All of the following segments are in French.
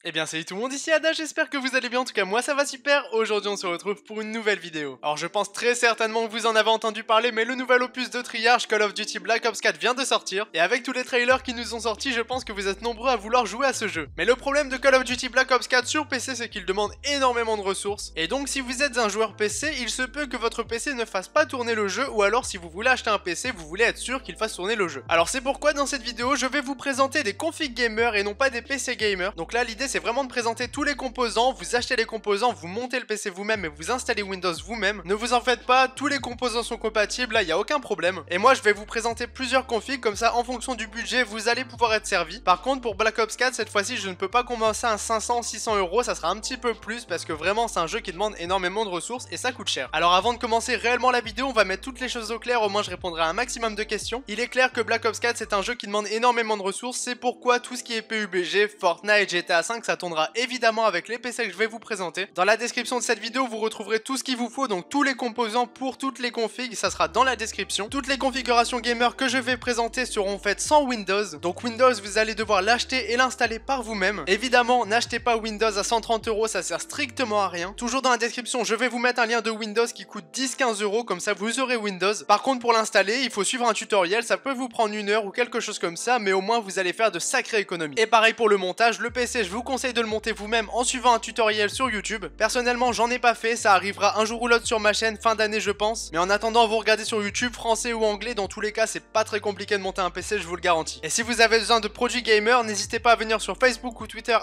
Eh bien salut tout le monde, ici Ada, j'espère que vous allez bien, en tout cas moi ça va super. Aujourd'hui on se retrouve pour une nouvelle vidéo. Alors je pense très certainement que vous en avez entendu parler, mais le nouvel opus de Treyarch, Call of Duty Black Ops 4 vient de sortir. Et avec tous les trailers qui nous ont sortis, je pense que vous êtes nombreux à vouloir jouer à ce jeu. Mais le problème de Call of Duty Black Ops 4 sur PC, c'est qu'il demande énormément de ressources. Et donc si vous êtes un joueur PC, il se peut que votre PC ne fasse pas tourner le jeu, ou alors si vous voulez acheter un PC, vous voulez être sûr qu'il fasse tourner le jeu. Alors c'est pourquoi dans cette vidéo, je vais vous présenter des configs gamers et non pas des PC gamers. Donc là l'idée c'est vraiment de présenter tous les composants, vous achetez les composants, vous montez le PC vous-même et vous installez Windows vous-même. Ne vous en faites pas, tous les composants sont compatibles, là il n'y a aucun problème. Et moi je vais vous présenter plusieurs configs, comme ça en fonction du budget vous allez pouvoir être servi. Par contre pour Black Ops 4 cette fois-ci je ne peux pas commencer à 500-600 euros, ça sera un petit peu plus parce que vraiment c'est un jeu qui demande énormément de ressources et ça coûte cher. Alors avant de commencer réellement la vidéo, on va mettre toutes les choses au clair, au moins je répondrai à un maximum de questions. Il est clair que Black Ops 4 c'est un jeu qui demande énormément de ressources, c'est pourquoi tout ce qui est PUBG, Fortnite, GTA 5 ça tournera évidemment avec les PC que je vais vous présenter. Dans la description de cette vidéo, vous retrouverez tout ce qu'il vous faut, donc tous les composants pour toutes les configs, ça sera dans la description. Toutes les configurations gamer que je vais présenter seront faites sans Windows. Donc Windows, vous allez devoir l'acheter et l'installer par vous-même. Évidemment, n'achetez pas Windows à 130 euros, ça sert strictement à rien. Toujours dans la description, je vais vous mettre un lien de Windows qui coûte 10-15 euros, comme ça vous aurez Windows. Par contre, pour l'installer, il faut suivre un tutoriel, ça peut vous prendre 1 heure ou quelque chose comme ça, mais au moins vous allez faire de sacrées économies. Et pareil pour le montage, le PC, je vous conseille de le monter vous-même en suivant un tutoriel sur YouTube. Personnellement j'en ai pas fait, ça arrivera un jour ou l'autre sur ma chaîne fin d'année je pense, mais en attendant vous regardez sur YouTube français ou anglais, dans tous les cas c'est pas très compliqué de monter un PC, je vous le garantis. Et si vous avez besoin de produits gamer, n'hésitez pas à venir sur Facebook ou Twitter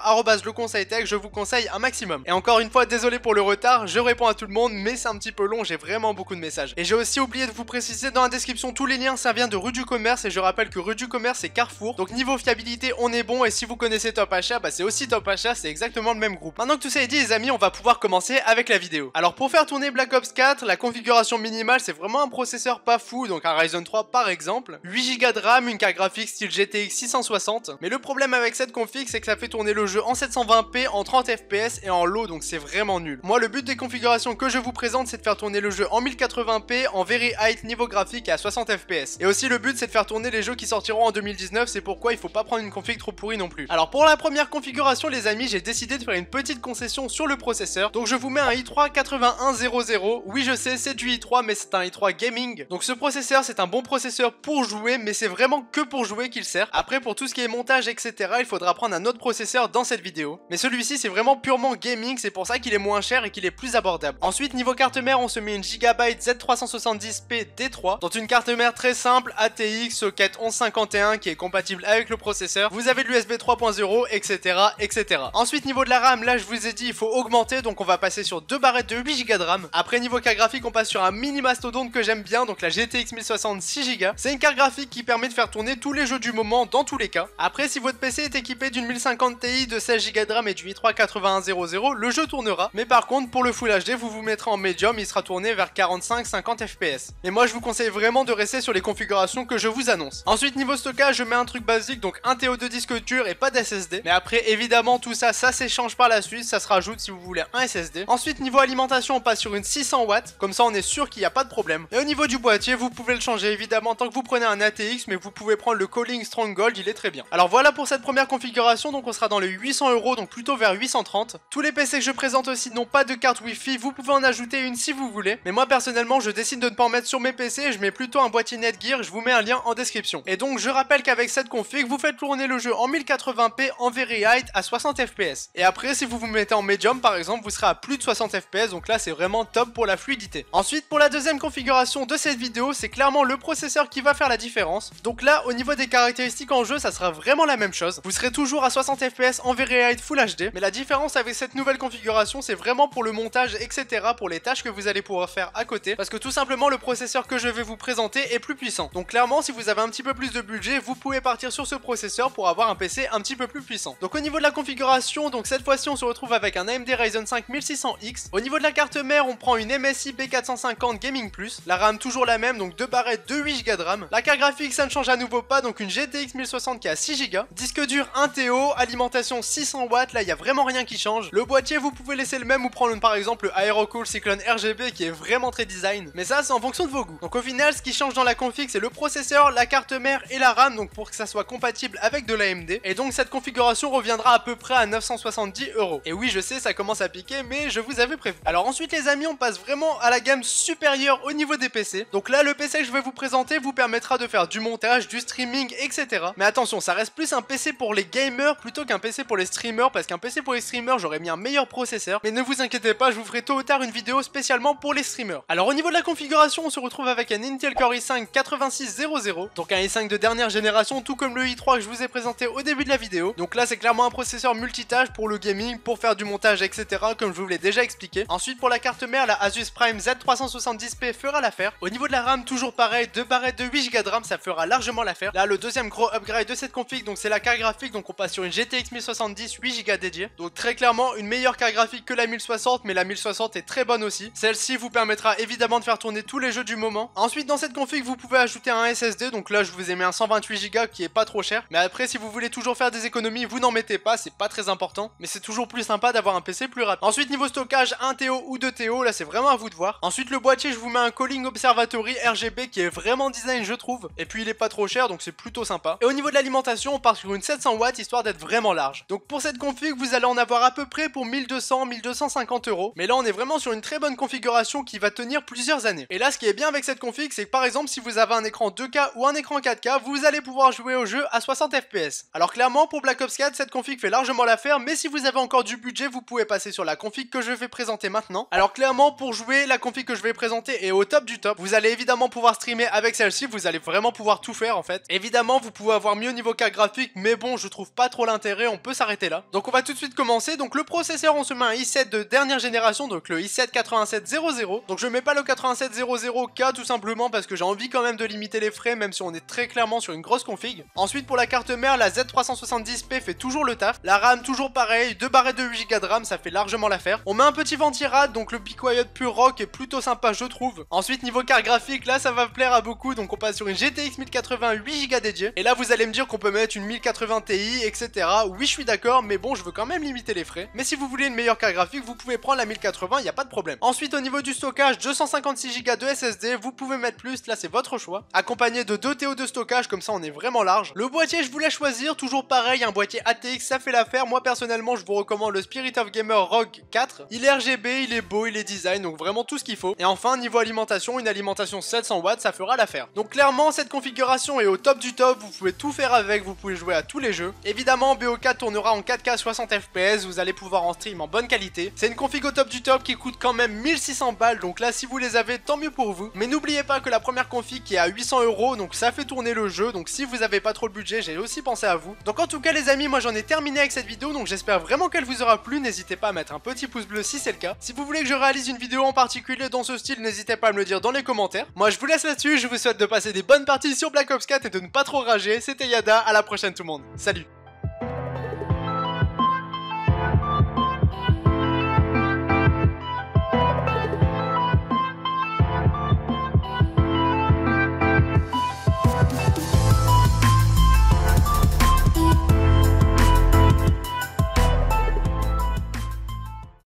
@leconseiltech, je vous conseille un maximum. Et encore une fois désolé pour le retard, je réponds à tout le monde mais c'est un petit peu long, j'ai vraiment beaucoup de messages. Et j'ai aussi oublié de vous préciser dans la description tous les liens, ça vient de Rue du Commerce et je rappelle que Rue du Commerce c'est Carrefour, donc niveau fiabilité on est bon, et si vous connaissez Top Achat, bah c'est aussi Top Achat, c'est exactement le même groupe. Maintenant que tout ça est dit les amis, on va pouvoir commencer avec la vidéo. Alors pour faire tourner Black Ops 4, la configuration minimale c'est vraiment un processeur pas fou, donc un Ryzen 3 par exemple, 8Go de RAM, une carte graphique style GTX 660, mais le problème avec cette config c'est que ça fait tourner le jeu en 720p, en 30 fps et en low, donc c'est vraiment nul. Moi le but des configurations que je vous présente c'est de faire tourner le jeu en 1080p, en very high niveau graphique et à 60 fps. Et aussi le but c'est de faire tourner les jeux qui sortiront en 2019, c'est pourquoi il faut pas prendre une config trop pourrie non plus. Alors pour la première configuration les amis, j'ai décidé de faire une petite concession sur le processeur, donc je vous mets un i3 8100. Oui je sais c'est du i3 mais c'est un i3 gaming, donc ce processeur c'est un bon processeur pour jouer, mais c'est vraiment que pour jouer qu'il sert. Après pour tout ce qui est montage etc, il faudra prendre un autre processeur dans cette vidéo, mais celui-ci c'est vraiment purement gaming, c'est pour ça qu'il est moins cher et qu'il est plus abordable. Ensuite niveau carte mère on se met une Gigabyte Z370p D3, dans une carte mère très simple ATX socket 1151 qui est compatible avec le processeur. Vous avez l'USB 3.0 etc. Ensuite niveau de la RAM, là je vous ai dit il faut augmenter, donc on va passer sur 2 barrettes de 8Go de RAM. Après niveau carte graphique on passe sur un mini mastodonte que j'aime bien, donc la GTX 1060 6Go. C'est une carte graphique qui permet de faire tourner tous les jeux du moment dans tous les cas. Après si votre PC est équipé d'une 1050 Ti de 16Go de RAM et du i3 8100, le jeu tournera, mais par contre pour le Full HD vous vous mettrez en médium, il sera tourné vers 45-50 fps. Mais moi je vous conseille vraiment de rester sur les configurations que je vous annonce. Ensuite niveau stockage je mets un truc basique, donc un TO2 disque dur et pas d'SSD, mais après évidemment tout ça s'échange par la suite, ça se rajoute si vous voulez un SSD. Ensuite niveau alimentation on passe sur une 600 watts, comme ça on est sûr qu'il n'y a pas de problème. Et au niveau du boîtier vous pouvez le changer évidemment tant que vous prenez un ATX, mais vous pouvez prendre le Calling Stronghold, il est très bien. Alors voilà pour cette première configuration, donc on sera dans les 800 euros, donc plutôt vers 830. Tous les PC que je présente aussi n'ont pas de carte Wi-Fi, vous pouvez en ajouter une si vous voulez, mais moi personnellement je décide de ne pas en mettre sur mes PC, je mets plutôt un boîtier Netgear, je vous mets un lien en description. Et donc je rappelle qu'avec cette config vous faites tourner le jeu en 1080p en very high à 60 fps. Et après si vous vous mettez en medium par exemple, vous serez à plus de 60 fps, donc là c'est vraiment top pour la fluidité. Ensuite pour la deuxième configuration de cette vidéo, c'est clairement le processeur qui va faire la différence. Donc là au niveau des caractéristiques en jeu, ça sera vraiment la même chose. Vous serez toujours à 60 fps en very high Full HD, mais la différence avec cette nouvelle configuration c'est vraiment pour le montage etc, pour les tâches que vous allez pouvoir faire à côté, parce que tout simplement le processeur que je vais vous présenter est plus puissant. Donc clairement si vous avez un petit peu plus de budget, vous pouvez partir sur ce processeur pour avoir un PC un petit peu plus puissant. Donc au niveau de la configuration, donc cette fois-ci on se retrouve avec un AMD Ryzen 5 1600X. Au niveau de la carte mère on prend une MSI B450 Gaming Plus, la RAM toujours la même, donc 2 barrettes de 8Go de RAM. La carte graphique ça ne change à nouveau pas, donc une GTX 1060 qui a 6Go. Disque dur 1 TO, alimentation 600 watts, là il n'y a vraiment rien qui change. Le boîtier vous pouvez laisser le même ou prendre par exemple le Aerocool Cyclone RGB qui est vraiment très design, mais ça c'est en fonction de vos goûts. Donc au final ce qui change dans la config c'est le processeur, la carte mère et la RAM, donc pour que ça soit compatible avec de l'AMD. Et donc cette configuration reviendra à peu peu près à 970 €. Et oui, je sais, ça commence à piquer, mais je vous avais prévu. Alors ensuite les amis, on passe vraiment à la gamme supérieure au niveau des PC. Donc là, le PC que je vais vous présenter vous permettra de faire du montage, du streaming, etc. Mais attention, ça reste plus un PC pour les gamers plutôt qu'un PC pour les streamers, parce qu'un PC pour les streamers, j'aurais mis un meilleur processeur. Mais ne vous inquiétez pas, je vous ferai tôt ou tard une vidéo spécialement pour les streamers. Alors au niveau de la configuration, on se retrouve avec un Intel Core i5 8600, donc un i5 de dernière génération, tout comme le i3 que je vous ai présenté au début de la vidéo. Donc là, c'est clairement un processeur multitâche pour le gaming, pour faire du montage, etc. comme je vous l'ai déjà expliqué. Ensuite, pour la carte mère, la Asus Prime Z370p fera l'affaire. Au niveau de la RAM, toujours pareil, 2 barrettes de 8 Go de RAM, ça fera largement l'affaire. Là, le deuxième gros upgrade de cette config, donc c'est la carte graphique, donc on passe sur une GTX 1070 8 Go dédiée. Donc très clairement, une meilleure carte graphique que la 1060, mais la 1060 est très bonne aussi. Celle-ci vous permettra évidemment de faire tourner tous les jeux du moment. Ensuite, dans cette config, vous pouvez ajouter un SSD, donc là, je vous ai mis un 128 Go qui est pas trop cher. Mais après, si vous voulez toujours faire des économies, vous n'en mettez pas, c'est pas très important. Mais c'est toujours plus sympa d'avoir un PC plus rapide. Ensuite, niveau stockage, 1 TO ou 2 TO, là c'est vraiment à vous de voir. Ensuite, le boîtier, je vous mets un Calling Observatory RGB qui est vraiment design, je trouve. Et puis il est pas trop cher, donc c'est plutôt sympa. Et au niveau de l'alimentation, on part sur une 700 watts histoire d'être vraiment large. Donc pour cette config, vous allez en avoir à peu près pour 1200-1250 €. Mais là, on est vraiment sur une très bonne configuration qui va tenir plusieurs années. Et là, ce qui est bien avec cette config, c'est que par exemple, si vous avez un écran 2K ou un écran 4K, vous allez pouvoir jouer au jeu à 60 FPS. Alors clairement, pour Black Ops 4, cette config fait largement l'affaire, mais si vous avez encore du budget, vous pouvez passer sur la config que je vais présenter maintenant. Alors clairement, pour jouer, la config que je vais présenter est au top du top. Vous allez évidemment pouvoir streamer avec celle-ci, vous allez vraiment pouvoir tout faire en fait. Évidemment, vous pouvez avoir mieux niveau carte graphique, mais bon, je trouve pas trop l'intérêt, on peut s'arrêter là. Donc on va tout de suite commencer. Donc le processeur, on se met un i7 de dernière génération, donc le i7 8700. Donc je mets pas le 8700K tout simplement parce que j'ai envie quand même de limiter les frais, même si on est très clairement sur une grosse config. Ensuite, pour la carte mère, la Z370p fait toujours le taf. La RAM, toujours pareil, 2 barrettes de 8 Go de RAM, ça fait largement l'affaire. On met un petit ventirad, donc le Be Quiet Pure Rock est plutôt sympa, je trouve. Ensuite, niveau carte graphique, là ça va plaire à beaucoup, donc on passe sur une GTX 1080 8 Go dédiée. Et là, vous allez me dire qu'on peut mettre une 1080 Ti, etc. Oui, je suis d'accord, mais bon, je veux quand même limiter les frais. Mais si vous voulez une meilleure carte graphique, vous pouvez prendre la 1080, il n'y a pas de problème. Ensuite, au niveau du stockage, 256 Go de SSD, vous pouvez mettre plus, là c'est votre choix. Accompagné de 2 TO de stockage, comme ça on est vraiment large. Le boîtier, je vous laisse choisir, toujours pareil, un boîtier ATX, ça fait l'affaire. Moi personnellement, je vous recommande le Spirit of Gamer ROG 4. Il est RGB, il est beau, il est design, donc vraiment tout ce qu'il faut. Et enfin, niveau alimentation, une alimentation 700 watts, ça fera l'affaire. Donc clairement, cette configuration est au top du top, vous pouvez tout faire avec, vous pouvez jouer à tous les jeux. Évidemment, BO4 tournera en 4K 60 FPS, vous allez pouvoir en stream en bonne qualité. C'est une config au top du top qui coûte quand même 1600 balles, donc là si vous les avez, tant mieux pour vous. Mais n'oubliez pas que la première config est à 800 €, donc ça fait tourner le jeu, donc si vous avez pas trop le budget, j'ai aussi pensé à vous. Donc en tout cas les amis, moi j'en ai terminé avec cette vidéo, donc j'espère vraiment qu'elle vous aura plu. N'hésitez pas à mettre un petit pouce bleu si c'est le cas. Si vous voulez que je réalise une vidéo en particulier dans ce style, n'hésitez pas à me le dire dans les commentaires. Moi je vous laisse là-dessus, je vous souhaite de passer des bonnes parties sur Black Ops 4 et de ne pas trop rager. C'était Yada, à la prochaine tout le monde. Salut.